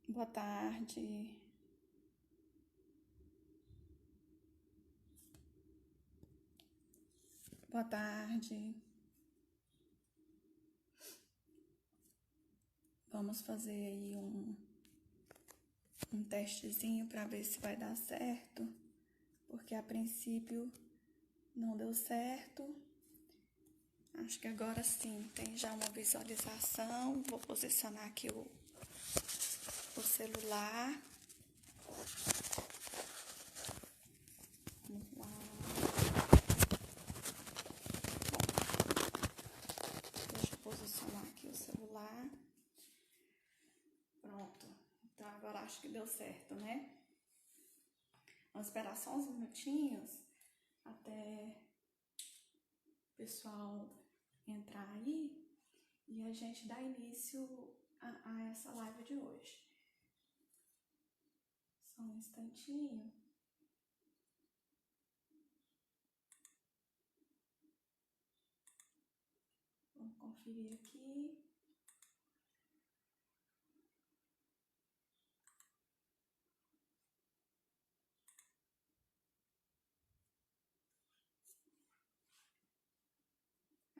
Boa tarde. Boa tarde. Vamos fazer aí um testezinho para ver se vai dar certo, porque a princípio não deu certo. Acho que agora sim tem já uma visualização. Vou posicionar aqui o celular. Vamos lá. Deixa eu posicionar aqui o celular. Pronto. Então agora acho que deu certo, né? Vamos esperar só uns minutinhos até o pessoal entrar aí e a gente dá início a essa live de hoje. Só um instantinho. Vamos conferir aqui.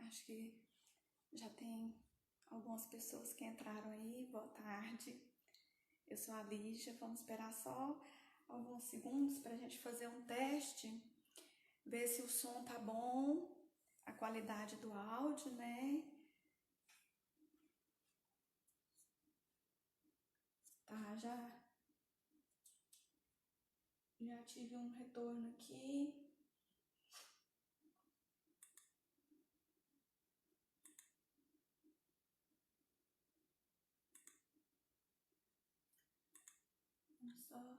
Acho que já tem algumas pessoas que entraram aí. Boa tarde. Eu sou a Lígia. Vamos esperar só alguns segundos para a gente fazer um teste, ver se o som tá bom, a qualidade do áudio, né? Tá, já tive um retorno aqui. Vamos só.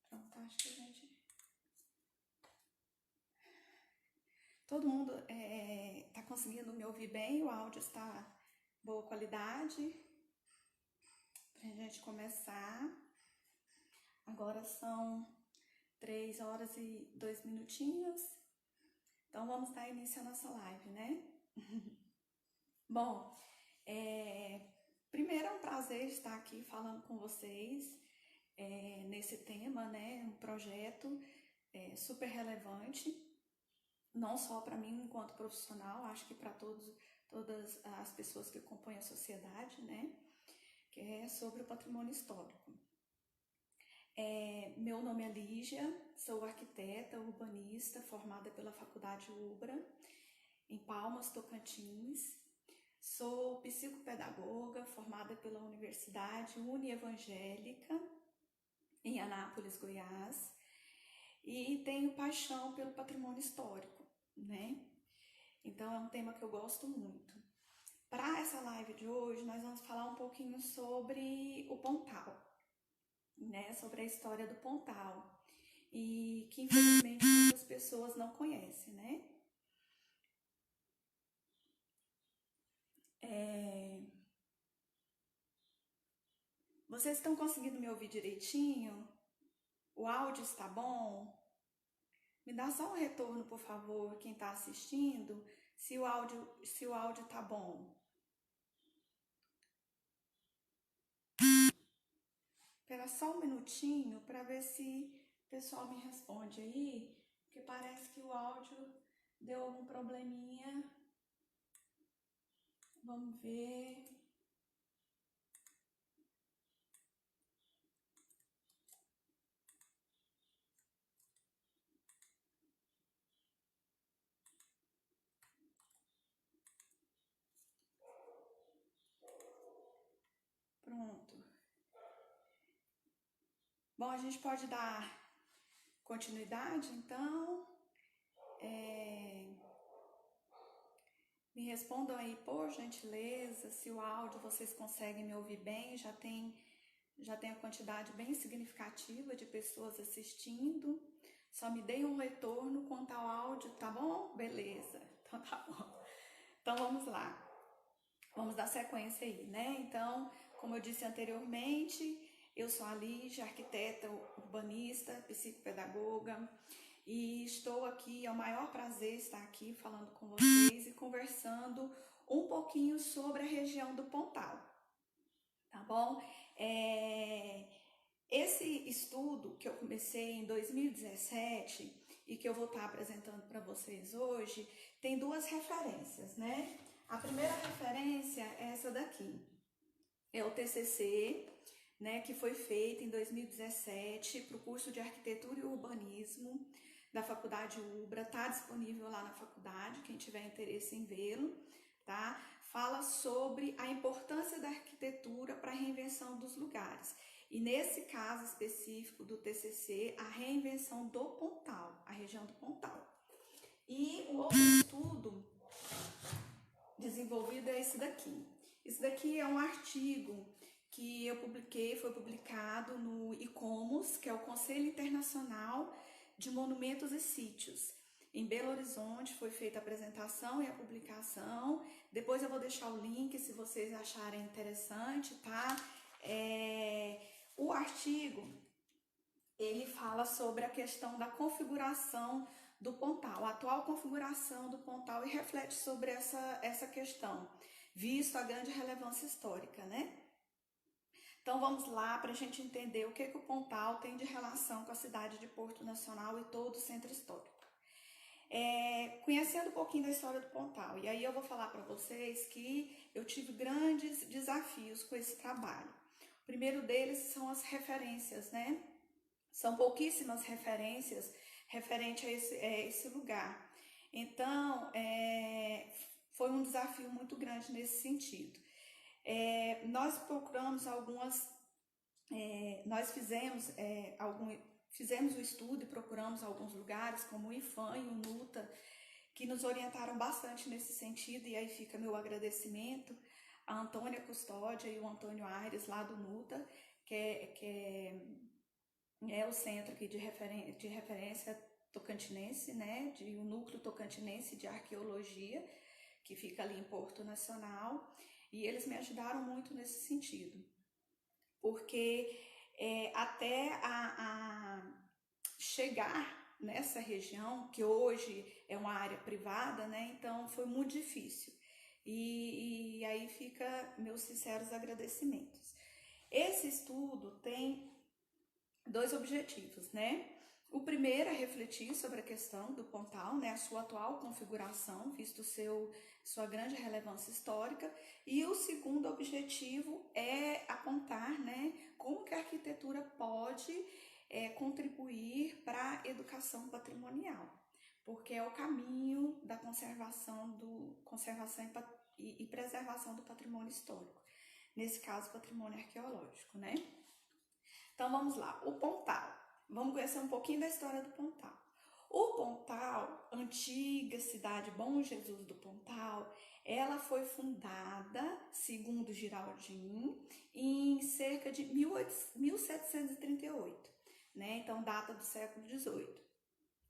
Pronto, acho que a gente. Todo mundo tá conseguindo me ouvir bem? O áudio está boa qualidade? Pra gente começar. Agora são 3 horas e 2 minutinhos. Então vamos dar início à nossa live, né? Bom, primeiro é um prazer estar aqui falando com vocês nesse tema, né? Um projeto super relevante, não só para mim enquanto profissional, acho que para todas as pessoas que acompanham a sociedade, né? Que é sobre o patrimônio histórico. Meu nome é Lígia, sou arquiteta urbanista formada pela Faculdade UBRA, em Palmas, Tocantins. Sou psicopedagoga formada pela Universidade Unievangélica, em Anápolis, Goiás, e tenho paixão pelo patrimônio histórico, né? Então é um tema que eu gosto muito. Para essa live de hoje, nós vamos falar um pouquinho sobre o Pontal, né? Sobre a história do Pontal, e que infelizmente muitas pessoas não conhecem, né? Vocês estão conseguindo me ouvir direitinho? O áudio está bom? Me dá só um retorno, por favor, quem está assistindo, se o áudio tá bom. Espera só um minutinho para ver se o pessoal me responde aí, porque parece que o áudio deu algum probleminha. Vamos ver. Pronto. Bom, a gente pode dar continuidade, então. Me respondam aí, por gentileza, se o áudio vocês conseguem me ouvir bem. Já tem a quantidade bem significativa de pessoas assistindo. Só me deem um retorno quanto ao áudio, tá bom? Beleza, então tá bom. Então vamos lá. Vamos dar sequência aí, né? Então, Como eu disse anteriormente, eu sou a Lígia, arquiteta, urbanista, psicopedagoga, e estou aqui, é o maior prazer estar aqui falando com vocês e conversando um pouquinho sobre a região do Pontal, tá bom? Esse estudo que eu comecei em 2017 e que eu vou estar apresentando para vocês hoje, tem duas referências, né? A primeira referência é essa daqui, é o TCC, né, que foi feito em 2017 para o curso de Arquitetura e Urbanismo da Faculdade Ubra, está disponível lá na faculdade, quem tiver interesse em vê-lo, tá? Fala sobre a importância da arquitetura para a reinvenção dos lugares. E nesse caso específico do TCC, a reinvenção do Pontal, a região do Pontal. E o outro estudo desenvolvido é esse daqui. Esse daqui é um artigo que eu publiquei, foi publicado no ICOMOS, que é o Conselho Internacional de Monumentos e Sítios. Em Belo Horizonte foi feita a apresentação e a publicação. Depois eu vou deixar o link se vocês acharem interessante, tá? O artigo, ele fala sobre a questão da configuração do Pontal, a atual configuração do Pontal, e reflete sobre essa questão, visto a grande relevância histórica, né? Então vamos lá para a gente entender o que o Pontal tem de relação com a cidade de Porto Nacional e todo o centro histórico. Conhecendo um pouquinho da história do Pontal, e aí eu vou falar para vocês que eu tive grandes desafios com esse trabalho. O primeiro deles são as referências, né? São pouquíssimas referências referente a esse lugar. Então, foi um desafio muito grande nesse sentido. Nós procuramos nós fizemos o estudo e procuramos alguns lugares, como o IFAM e o NUTA, que nos orientaram bastante nesse sentido, e aí fica meu agradecimento a Antônia Custódia e o Antônio Aires, lá do NUTA, que é o centro aqui de referência tocantinense, né, o núcleo tocantinense de arqueologia, que fica ali em Porto Nacional, e eles me ajudaram muito nesse sentido, porque até a chegar nessa região, que hoje é uma área privada, né, então foi muito difícil, e aí fica meus sinceros agradecimentos. Esse estudo tem dois objetivos, né? O primeiro é refletir sobre a questão do Pontal, né, a sua atual configuração, visto sua grande relevância histórica, e o segundo objetivo é apontar, né, como que a arquitetura pode contribuir para a educação patrimonial, porque é o caminho da conservação e preservação do patrimônio histórico, nesse caso patrimônio arqueológico, né? Então vamos lá, o Pontal. Vamos conhecer um pouquinho da história do Pontal. O Pontal, antiga cidade Bom Jesus do Pontal, ela foi fundada, segundo Giraldin, em cerca de 1738, né? Então data do século XVIII.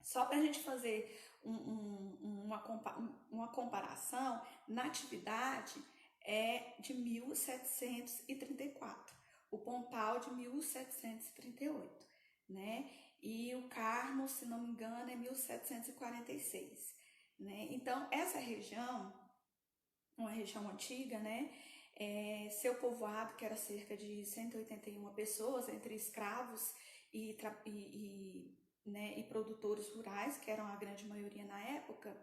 Só para a gente fazer uma comparação, Natividade é de 1734. O Pontal de 1738, né? E o Carmo, se não me engano, é 1746, né? Então, essa região, uma região antiga, né? Seu povoado, que era cerca de 181 pessoas, entre escravos e produtores rurais, que eram a grande maioria na época,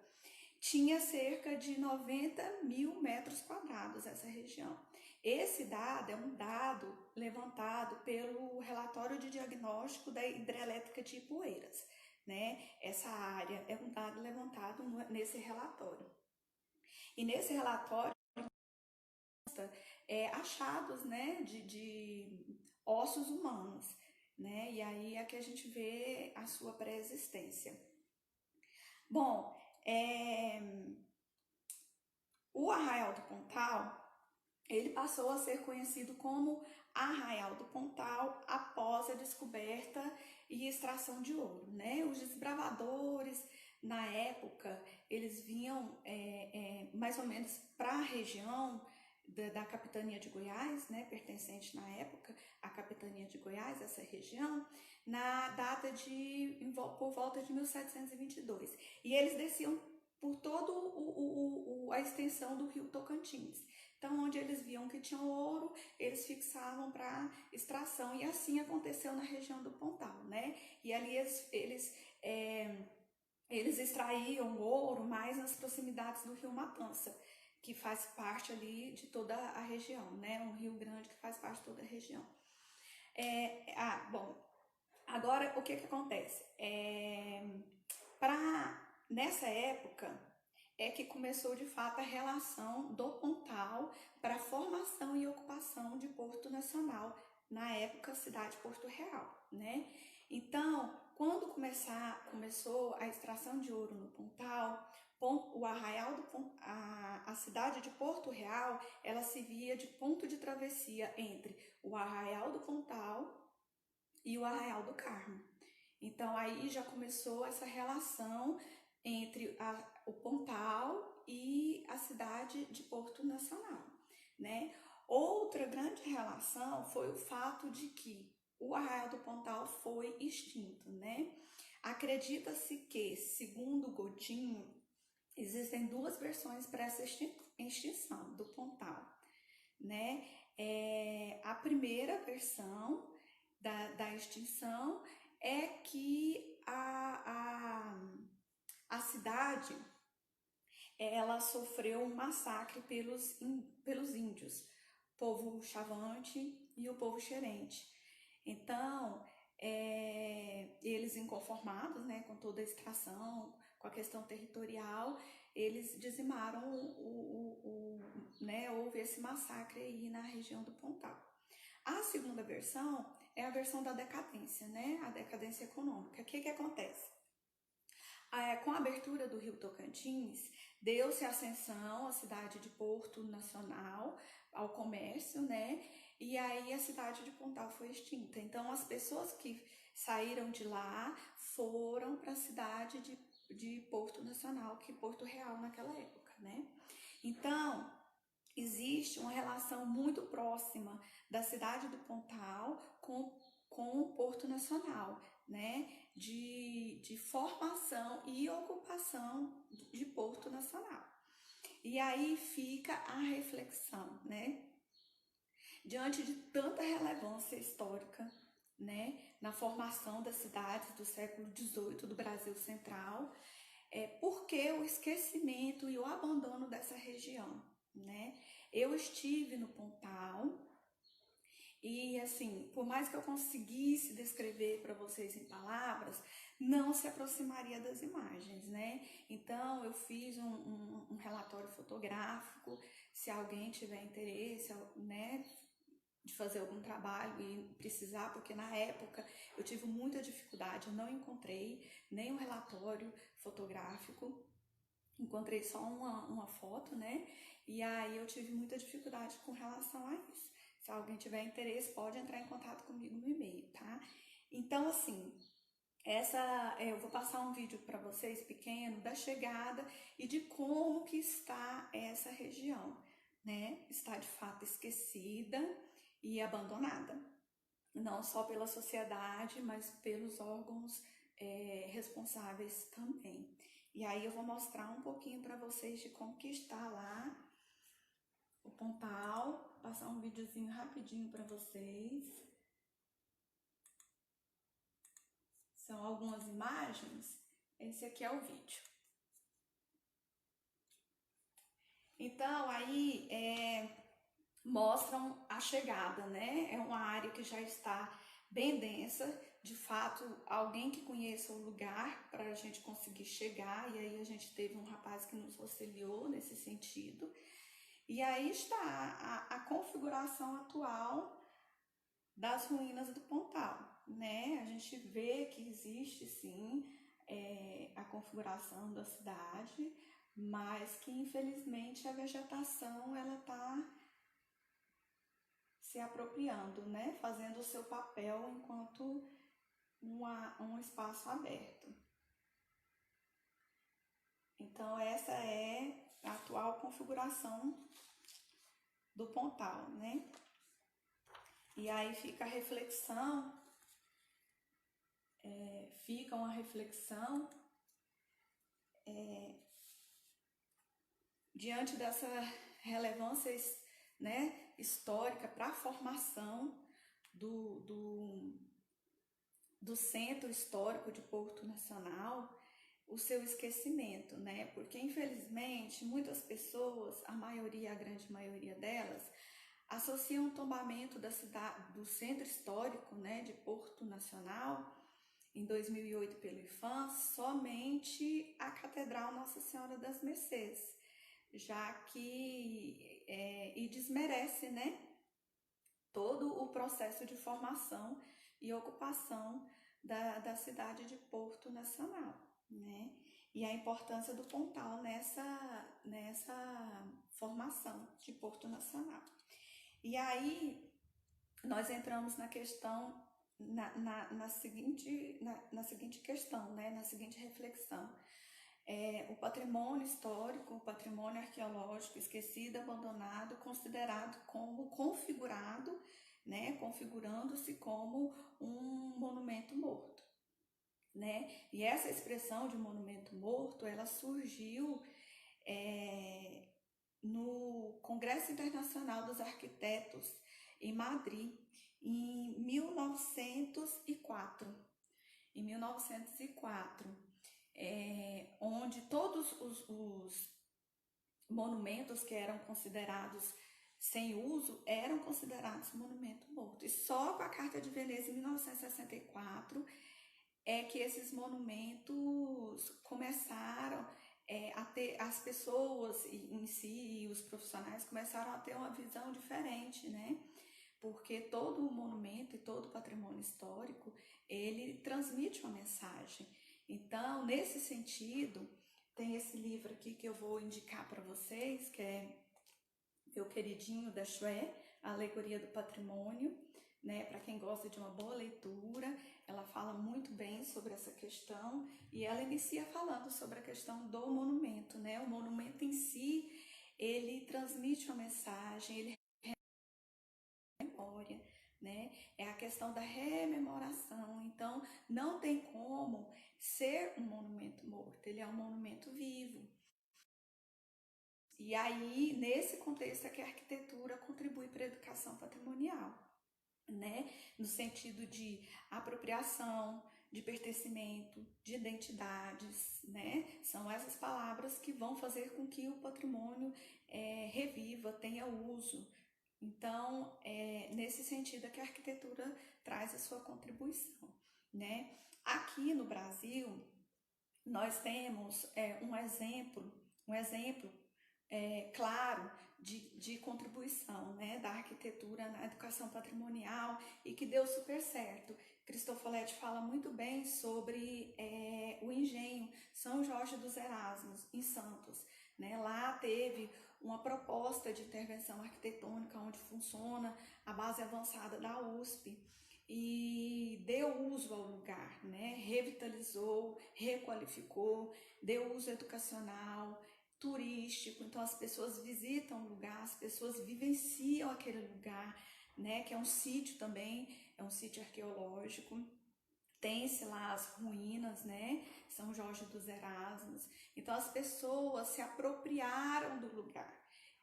tinha cerca de 90 mil metros quadrados essa região. Esse dado é um dado levantado pelo relatório de diagnóstico da hidrelétrica de Ipueiras, né? Essa área é um dado levantado nesse relatório. E nesse relatório achados, né, de ossos humanos, né? E aí é que a gente vê a sua pré-existência. Bom, o Arraial do Pontal, ele passou a ser conhecido como Arraial do Pontal após a descoberta e extração de ouro, né? Os desbravadores, na época, eles vinham mais ou menos para a região da capitania de Goiás, né, pertencente na época à capitania de Goiás, essa região, na data por volta de 1722. E eles desciam por toda a extensão do rio Tocantins. Então, onde eles viam que tinha ouro, eles fixavam para extração. E assim aconteceu na região do Pontal, né? E ali eles extraíam ouro mais nas proximidades do rio Matança, que faz parte ali de toda a região, né? Um rio grande que faz parte de toda a região. Bom, agora o que acontece? Nessa época é que começou de fato a relação do Pontal para a formação e ocupação de Porto Nacional, na época cidade de Porto Real, né? Então, quando começou a extração de ouro no Pontal, o arraial a cidade de Porto Real, ela se via de ponto de travessia entre o arraial do Pontal e o arraial do Carmo. Então aí já começou essa relação entre o Pontal e a cidade de Porto Nacional, né? Outra grande relação foi o fato de que o arraial do Pontal foi extinto, né? Acredita-se que, segundo Godinho, existem duas versões para essa extinção do Pontal, né? A primeira versão da extinção é que a cidade ela sofreu um massacre pelos índios, povo Chavante e o povo Xerente. Então, eles inconformados, né, com toda a extração, com a questão territorial, eles dizimaram né, houve esse massacre aí na região do Pontal. A segunda versão é a versão da decadência, né, a decadência econômica. O que acontece? Com a abertura do rio Tocantins, deu-se ascensão à cidade de Porto Nacional, ao comércio, né? E aí a cidade de Pontal foi extinta. Então, as pessoas que saíram de lá foram para a cidade de Porto Nacional, que é Porto Real naquela época, né? Então, existe uma relação muito próxima da cidade do Pontal com o Porto Nacional, né? De formação e ocupação de Porto Nacional. E aí fica a reflexão, né? Diante de tanta relevância histórica, né, na formação das cidades do século XVIII do Brasil Central, por que o esquecimento e o abandono dessa região, né? Eu estive no Pontal e, assim, por mais que eu conseguisse descrever para vocês em palavras, não se aproximaria das imagens, né? Então, eu fiz um relatório fotográfico, se alguém tiver interesse, né, de fazer algum trabalho e precisar, porque na época eu tive muita dificuldade, eu não encontrei nem um relatório fotográfico, encontrei só uma foto, né? E aí eu tive muita dificuldade com relação a isso. Se alguém tiver interesse, pode entrar em contato comigo no e-mail, tá? Então, assim, eu vou passar um vídeo para vocês pequeno da chegada e de como que está essa região, né? Está de fato esquecida e abandonada, não só pela sociedade, mas pelos órgãos responsáveis também. E aí eu vou mostrar um pouquinho para vocês de como que está lá o Pontal, passar um videozinho rapidinho para vocês. São algumas imagens, esse aqui é o vídeo. Então, aí mostram a chegada, né? É uma área que já está bem densa, de fato, alguém que conheça o lugar para a gente conseguir chegar, e aí a gente teve um rapaz que nos auxiliou nesse sentido. E aí está a configuração atual das ruínas do Pontal, né? A gente vê que existe sim a configuração da cidade, mas que infelizmente a vegetação ela está se apropriando, né? Fazendo o seu papel enquanto um espaço aberto. Então essa é a atual configuração do Pontal, né? E aí fica a reflexão, fica uma reflexão diante dessa relevância, né, histórica para a formação do Centro Histórico de Porto Nacional, o seu esquecimento, né? Porque infelizmente muitas pessoas, a maioria, a grande maioria delas, associam o tombamento da cidade, do Centro Histórico, né, de Porto Nacional, em 2008 pelo IPHAN, somente à Catedral Nossa Senhora das Mercês, já que e desmerece, né, todo o processo de formação e ocupação da cidade de Porto Nacional, né? E a importância do Pontal nessa formação de Porto Nacional. E aí nós entramos na questão, na seguinte questão, né? Na seguinte reflexão. O patrimônio histórico, o patrimônio arqueológico esquecido, abandonado, considerado como configurado, né, configurando-se como um monumento morto, né? E essa expressão de monumento morto, ela surgiu no Congresso Internacional dos Arquitetos em Madrid, em 1904. Em 1904. Onde todos os monumentos que eram considerados sem uso eram considerados monumento morto. E só com a Carta de Veneza, em 1964, é que esses monumentos começaram a ter, as pessoas em si e os profissionais começaram a ter uma visão diferente, né? Porque todo o monumento e todo o patrimônio histórico, ele transmite uma mensagem. Então, nesse sentido, tem esse livro aqui que eu vou indicar para vocês, que é meu queridinho da Chouet, A Alegoria do Patrimônio, né? Para quem gosta de uma boa leitura, ela fala muito bem sobre essa questão e ela inicia falando sobre a questão do monumento, né? O monumento em si, ele transmite uma mensagem, ele memória, né? É a questão da rememoração. Então, não tem como ser um monumento morto, ele é um monumento vivo. E aí, nesse contexto é que a arquitetura contribui para a educação patrimonial, né? No sentido de apropriação, de pertencimento, de identidades, né? São essas palavras que vão fazer com que o patrimônio reviva, tenha uso. Então, nesse sentido é que a arquitetura traz a sua contribuição, né? Aqui no Brasil, nós temos um exemplo claro de contribuição, né, da arquitetura na educação patrimonial e que deu super certo. Cristofoletti fala muito bem sobre o engenho São Jorge dos Erasmos, em Santos, né? Lá teve uma proposta de intervenção arquitetônica onde funciona a base avançada da USP e deu uso ao lugar, né? Revitalizou, requalificou, deu uso educacional, turístico, então as pessoas visitam o lugar, as pessoas vivenciam aquele lugar, né? Que é um sítio também, é um sítio arqueológico. Tem-se lá as ruínas, né? São Jorge dos Erasmos. Então as pessoas se apropriaram do lugar.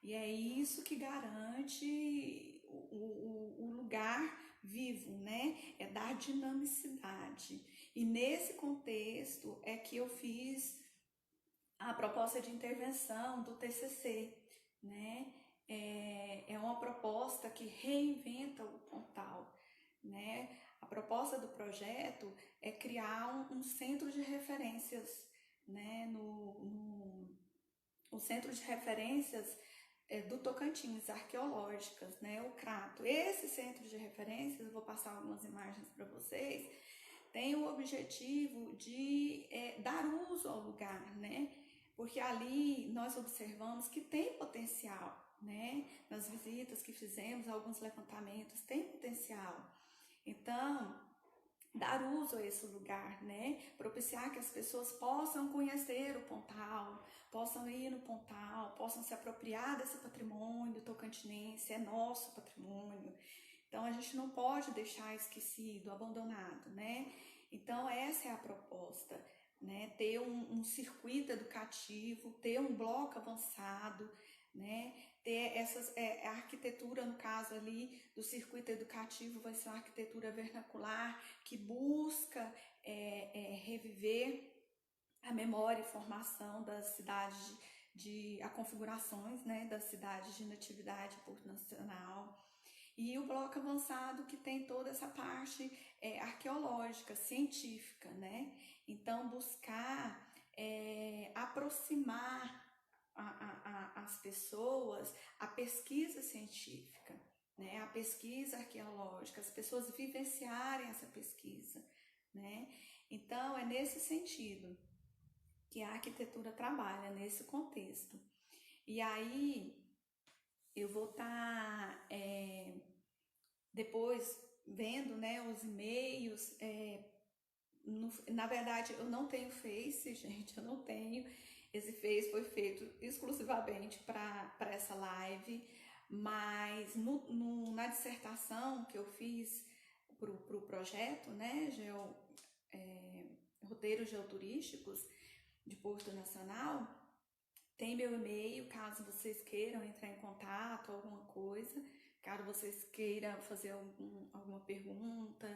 E é isso que garante o lugar vivo, né? É dar dinamicidade. E nesse contexto é que eu fiz a proposta de intervenção do TCC, né? É uma proposta que reinventa o Pontal, né? A proposta do projeto é criar um centro de referências, né? O centro de referências do Tocantins, arqueológicas, né? O CRATO. Esse centro de referências, eu vou passar algumas imagens para vocês, tem o objetivo de dar uso ao lugar, né? Porque ali nós observamos que tem potencial, né? Nas visitas que fizemos, alguns levantamentos, tem potencial. Então, dar uso a esse lugar, né? Propiciar que as pessoas possam conhecer o Pontal, possam ir no Pontal, possam se apropriar desse patrimônio tocantinense, é nosso patrimônio. Então a gente não pode deixar esquecido, abandonado, né? Então essa é a proposta, né? Ter um circuito educativo, ter um bloco avançado, né? Ter a arquitetura, no caso ali do circuito educativo, vai ser uma arquitetura vernacular que busca reviver a memória e formação das cidades a configurações, né, das cidades de natividade nacional. E o bloco avançado que tem toda essa parte arqueológica, científica, né? Então buscar aproximar as pessoas à pesquisa científica, né? A pesquisa arqueológica, as pessoas vivenciarem essa pesquisa, né? Então é nesse sentido que a arquitetura trabalha, nesse contexto. E aí eu vou estar depois vendo, né, os e-mails. Na verdade, eu não tenho Face, gente, eu não tenho. Esse Face foi feito exclusivamente para essa live, mas na dissertação que eu fiz para o projeto, né, roteiros geoturísticos de Porto Nacional, tem meu e-mail, caso vocês queiram entrar em contato, alguma coisa, caso vocês queiram fazer alguma pergunta,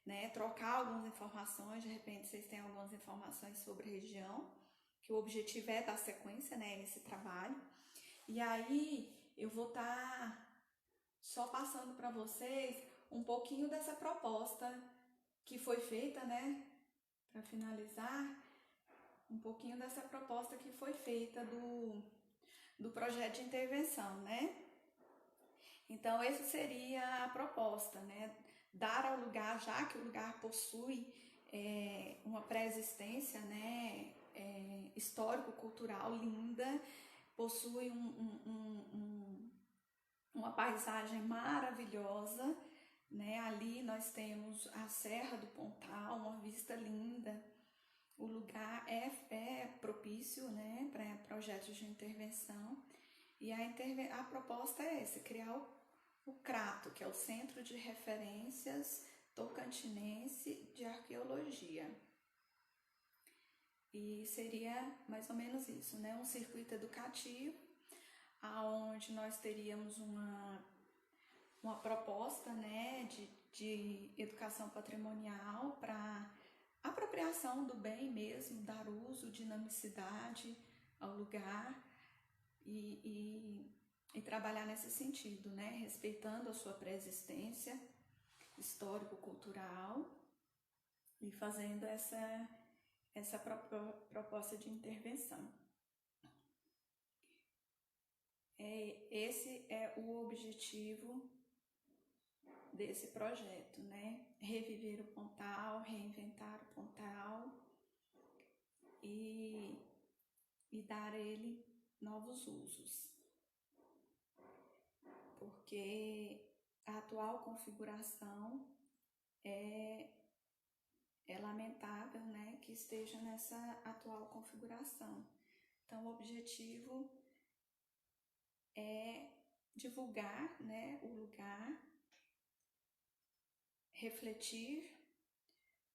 né, trocar algumas informações, de repente vocês têm algumas informações sobre a região, que o objetivo é dar sequência, né, nesse trabalho. E aí eu vou estar só passando para vocês um pouquinho dessa proposta que foi feita, né, para finalizar, um pouquinho dessa proposta que foi feita do projeto de intervenção, né? Então, essa seria a proposta, né? Dar ao lugar, já que o lugar possui uma pré-existência, né? Histórico-cultural linda, possui uma paisagem maravilhosa, né? Ali nós temos a Serra do Pontal, uma vista linda. O lugar é propício, né, para projetos de intervenção. E a proposta é essa, criar o CRATO, que é o Centro de Referências Tocantinense de Arqueologia. E seria mais ou menos isso, né? Um circuito educativo, onde nós teríamos uma proposta, né, de educação patrimonial para apropriação do bem mesmo, dar uso, dinamicidade ao lugar e trabalhar nesse sentido, né? Respeitando a sua pré-existência histórico-cultural e fazendo essa proposta de intervenção. Esse é o objetivo desse projeto, né? Reviver o Pontal, reinventar o Pontal e dar a ele novos usos. Porque a atual configuração é lamentável, né, que esteja nessa atual configuração. Então, o objetivo é divulgar, né, o lugar, refletir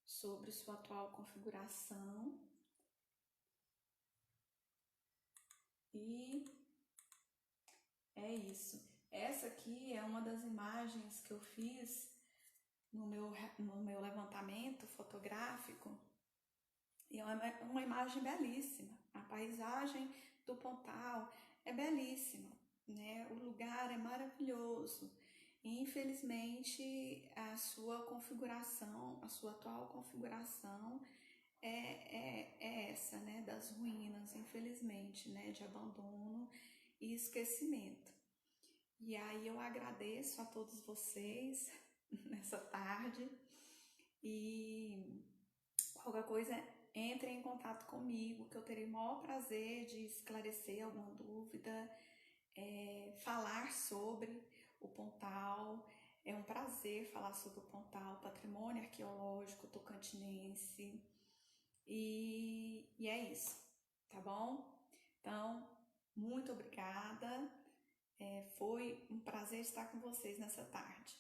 sobre sua atual configuração e é isso. Essa aqui é uma das imagens que eu fiz no meu levantamento fotográfico e é uma imagem belíssima. A paisagem do Pontal é belíssima, né? O lugar é maravilhoso. E, infelizmente, a sua configuração, a sua atual configuração é essa, né? Das ruínas, infelizmente, né? De abandono e esquecimento. E aí eu agradeço a todos vocês nessa tarde e qualquer coisa entre em contato comigo, que eu terei o maior prazer de esclarecer alguma dúvida, falar sobre o Pontal, É um prazer falar sobre o Pontal, patrimônio arqueológico tocantinense. E é isso, tá bom? Então, muito obrigada. Foi um prazer estar com vocês nessa tarde.